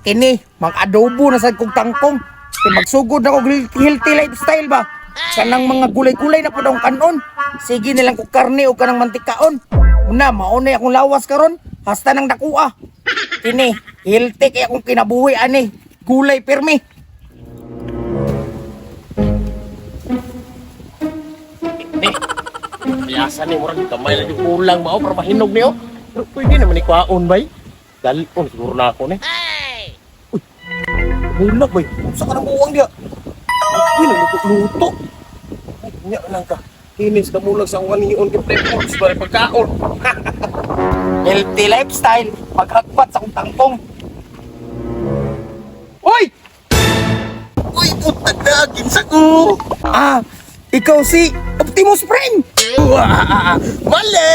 Kini, mag-adobo na sa kong tangkong. Magsugod na kong healthy lifestyle ba? Kanang mga gulay-gulay na po daw kanon. Sige nilang kong karne o kanang mantikaon. Una, maunay akong lawas karon. Hasta ng dakua. Kini, healthy kaya akong kinabuhi ani. Gulay pirmi. Biasa ni murag kamay lang yung kulang ba para mahinog niyo. Pero pwede naman ni kwaon bay. Dalon siguro na ako ni. Uy. Bulag bay. Unsa ka nang buwang dia? Uy, luto-luto. Nya lang ka. Kinis ka bulag sa wanion kay flavors bare pagkaon. Healthy lifestyle. Paghagpat sa kong tangkong. Uy! Uy, puta na ginsa ko. Ikaw si Optimus Prime. Mali!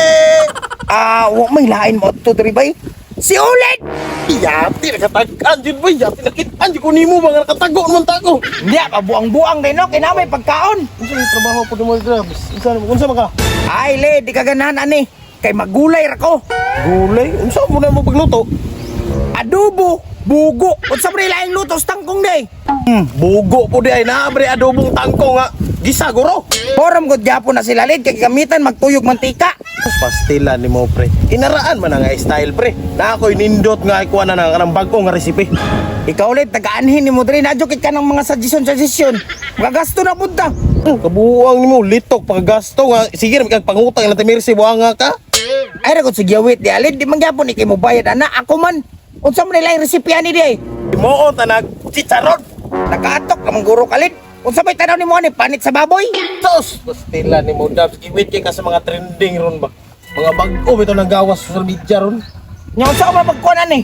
Wa may lain mo to diri bay. Si Ulit. Yati nakatagan jud bay. Yati nakitaan jud ko nimo mga nakatago man ta ko. Hindi pa buang-buang din no kina may pagkaon. Unsa yung trabaho po mo grabs? Unsa man ka? Ay le, di ka ganahan ani. Kay magulay ra ko. Gulay? Unsa mo na mo pagluto? Adobo, bugo. Unsa man laing luto sa tangkong day? Bugo po di ay naabre adobong tangko nga. Gisaguro. Forum gud gyapon na sila lid kay gamitan magtuyog mantika. Pastila ni mo pre. Inaraan man nga style pre. Na ako'y nindot nga ikuha na ng bagong nga resipe. Ikaw ulit tagaan-hin nimo diri nadyo kit ka ng mga suggestion. Magagasto na punta. Kabuang nimo litok paggasto nga. Sige na pangutang na timirsi buanga ka. Ay ra gud sige wait di alid di man gyapon ikay mo bayad ana ako man. Unsa man laing resipe ani di? Imoon tanag chicharon. Nakaatok ka guro kalit. Unsa may tanaw nimo ani panit sa baboy? Tos! Pastila ni mo Dabs. Iwit kay ka sa mga trending ron ba? Mga bago ito nang gawas sa social media ron. Nya unsa man pagkuan ani?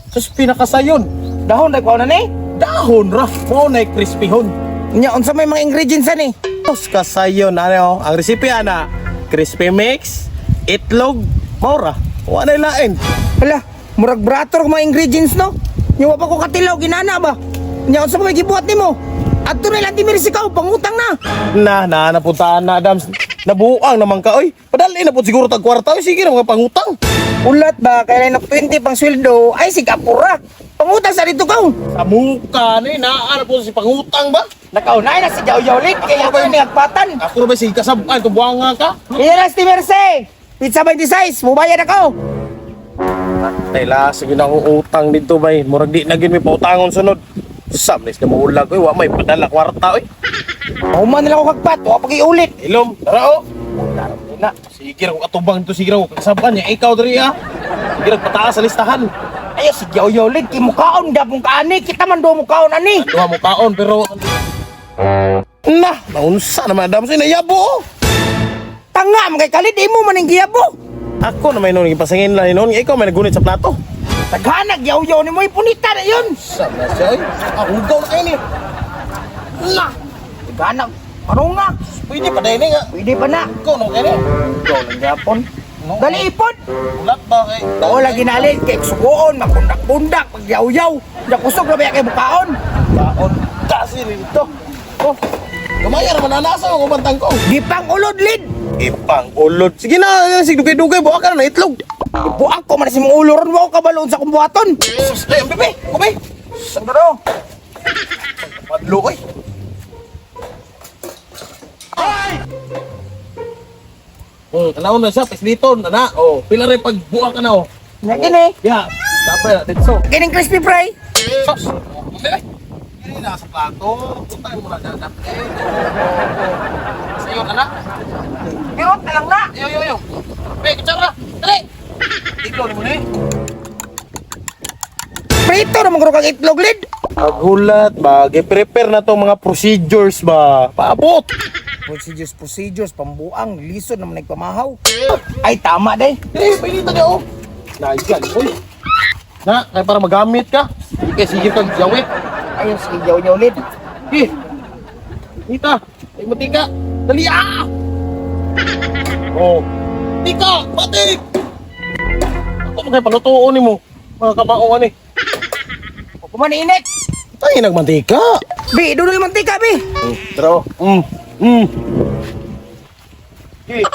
Sus pinakasayon. Dahon na kuan ani? Dahon ra. Mo na crispyhon. Nya unsa may mga ingredients ani? Tos kasayon ano? Ang recipe ana, crispy mix, itlog, maura. Wala lain. Hala, murag brator mga ingredients no? Nya wa pa ko katilaw ginana ba? Nya unsa may gibuhat nimo? Adto na lang timirsi ka pangutang na. Napuntaan na Adams. Nabuang naman ka oy. Padali na po siguro tag kwarta. Oy, sige na mga pangutang. Ulat ba kaya na 20 pang sweldo ay sigapura. Pangutang sa dito ka. Sa muka ni naa na po si pangutang ba? Nakaunay na si Yaw Lit kaya ako ni agpatan. Ako ba si kasabaan to buanga ka? Iras timirsi. Pizza 26, mubayad ako. Tayla sige na akong utang dito bay. Murag di na gid may pautangon sunod. Sam, nes ka maulag oy, wa may padala kwarta oy. Human na lang ako kagpat, wa pag iulit. Ilom, tara o. Na, sige ra ko atubang to sige ra ko kasabaan niya ikaw diri ha. Sige ra pataas sa listahan. Ay si Yaw Lit kay mukaon gapon kaani, kita man do mukaon ani. Duha mo kaon pero naunsa naman Adam say nayabo. Tanga man kay kalit imo man ning giyabo. Ako na may nung ipasangin lang noon, ikaw may nagunit sa plato. Taghanag Yaw ni mo ipunita na yun. Sama siya oy. Hugaw na kayo ni. Na. Taghanag. Ano nga? Pwede pa dahil nga. Pwede pa na. Ikaw nung kayo ni. Ikaw lang gapon. Dali ipon. Ulat ba kay? Oo lagi nalit kay sugoon, mapundak-pundak pag yaw-yaw. Nakusog na ba kay mukaon? Kaon. Kasi rito. Oh. Kamaya naman nanasa ang umantang ko. Gipang ulod lid. Ipang ulod. Sige na, sige dugay-dugay. Buha ka na itlog. Buang ko man si mong uloron mo kabaloon sa kumbuhaton. Ay, ang bebe. Kumay. Sandro. Madlo oy. Tanaw na siya, pisliton, ana. Oh, pila rin pag buha ka na oh. Nagini. Ya, dapat ditso. Kining crispy fry. Sos. Ini na sa plato. Punta mo na dyan. Sayo, anak. Pirot na lang na. Yo. Be, kutsara. Dali. Iklaw mo na eh. Prito naman kung kang itlog lid. Paghulat ba, prepare na tong mga procedures ba. Paabot. Procedures, pambuang, lisod naman nagpamahaw. Ay, tama day. Pilita niya oh. Nayan, uy. Na, kaya para magamit ka. Sige kang jawit. Ayun, sige, yaw lid. Eh, Nita, ay matika. Dali ah! Oh, Tika, batik! Ako magkaya palutuon ni mo. Mga kabaoan eh. Kumaninit. Ay, nagmantika. Bi, doon na mantika, Bi. Tara, Okay.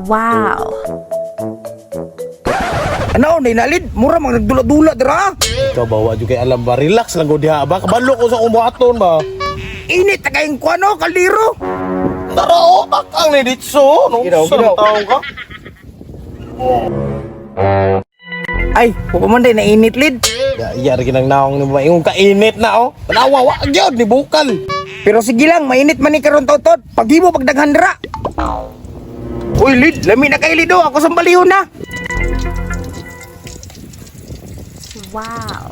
Wow. Ano, nainalid? Mura mang nagdula-dula dira. Ikaw bawa juga kay alam ba? Relax lang ko diha ba? Kabalo ko sa kumuhaton ba? Init na kayong kuano, kaldero. Tara o, takang ni Ditso. Nung Ginaw, sa ginaw. taong ka? Ay, pupamanday, nainit lid. Yar ginang naong ni ba? Yung kainit na oh. Panawawa gyud ni bukal. Pero sige lang, mainit man ni karon tautot. Paghimo pagdaghan dira. Uy, lid, lami na kay lido. Ako sa baliho na. Wow.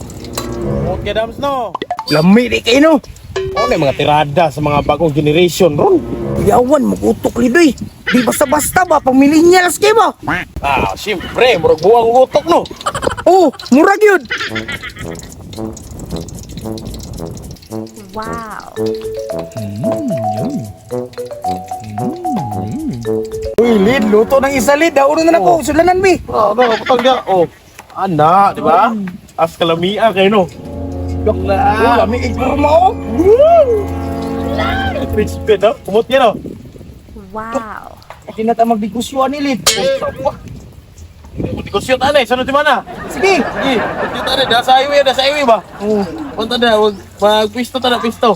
Okay, dams no. Lami di kayo no. Ano yung mga tirada sa mga bagong generation ron? Yawan, magutok lidoy. Di basta-basta ba, pang millennials kayo ba? Ah, siyempre, murag buwang utok no. Oh, murag yun. Wow. Uy, lid, luto ng isa lid. Dauno na ako, sulanan mi. Ah, ano, putang niya. Oh, ana, di ba? As kalamia kayo no. Yok Oh, na. lami ikurma oh. Rich bed oh. Kumot yan oh. Wow. Hindi na tayo magbigusyon ni lid. Hindi ko siyot anay, sunod di mana? Sige. Sige, siyot anay, nasa highway ba? Oh, Punta na, magpisto ta na, pisto.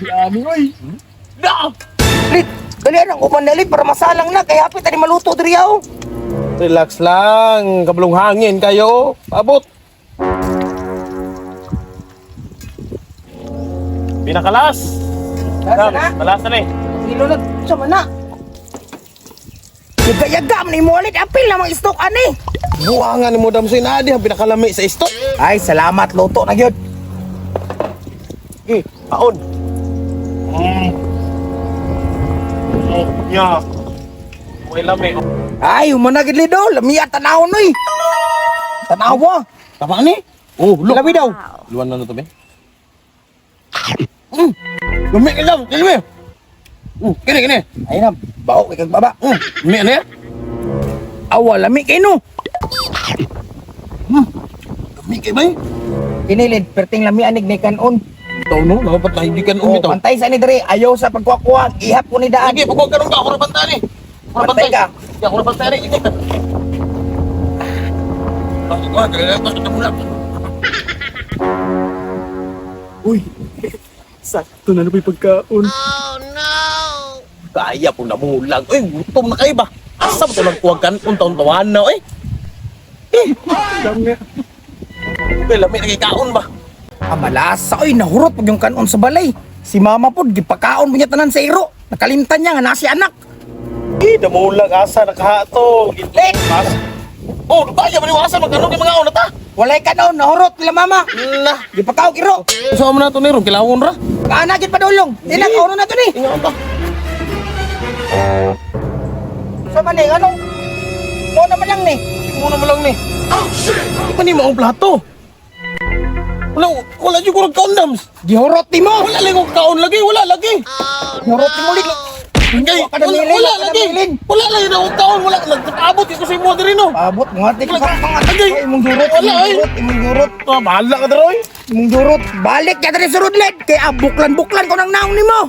lami oy. No! Lid, dali ang umanda lid para masalang na. Kaya hapit tadi maluto diri oh. Relax lang, kablong hangin kayo. Abot. Pinakalas. Lasa na. Malasan eh. Silo na sa mana. Yaga-yaga man mo ulit. Apil na mga istok ani. Buwangan ni mo dam sa inadi ang pinakalami sa istok. Ay, salamat luto na gyud. Eh, paon. Oh, ya. May lami. Ay, umanagid lido. Lami at tanawon oy. Tanawa. Tama ni? Oh, look. Labi daw. Wow. Luwan na to be. Lumi ka daw, lumi. Kini, kini. Ay na, baok ikag baba. Lumi ano yan? Awa, lami kay no. Lumi kay bay. Kinilid, perting lami anig ni kanon. Ito no, dapat nahigikan Oh, ito. pantay sa ni diri. Ayaw sa pagkuha-kuha. Ihap ko ni daan. Sige, pagkuha ka nung ka, ako na bantay ni. Pantay ka. Ako na bantay ni. Uy, sakto na napoy pagkaon. Kaya po namulang. Uy, gutom na kayo ba? Asa ba ito nagkuhagan? Untaon-tawan na, eh. Dami. Uy, lamig na kaon ba? Amalasa, oy, nahurot pag yung kanon sa balay. Si mama po, gipakaon mo niya tanan sa iro. Nakalimtan niya nga nasi anak. Eh, namulang asa, nakahato. Lit! Oh, kaya ba ni asa? Magkanong kay mga una ta? Walay kanon, nahurot nila mama. Nah, Gipakaon iro. gusto mo na ito ni Ron, kilawon ra. Kaanagin pa dulong. Di na, kauno na to ni. Ingat ba? Sa maning, ano? Mo naman lang ni. Muna mo lang ni. Di ba ni maong plato? Wala dyan ko condoms. Gihurot ni mo. Wala lang kong kaon lagi, wala lagi. Gihurot ni mo lit. Ngay, Wala ka na milin, wala wala ka na lagi. milin. Wala lang yun akong kaon, wala. Nagpaabot ko sa imo din no. Abot, mga tig Wala. mga Agay. imong gurot, Wala, imong ay. gurot, imong gurot, Ah, bahala ka daroy. imong gurot. Balik ka dali sa rudled. Kaya buklan-buklan ko ng naong ni mo.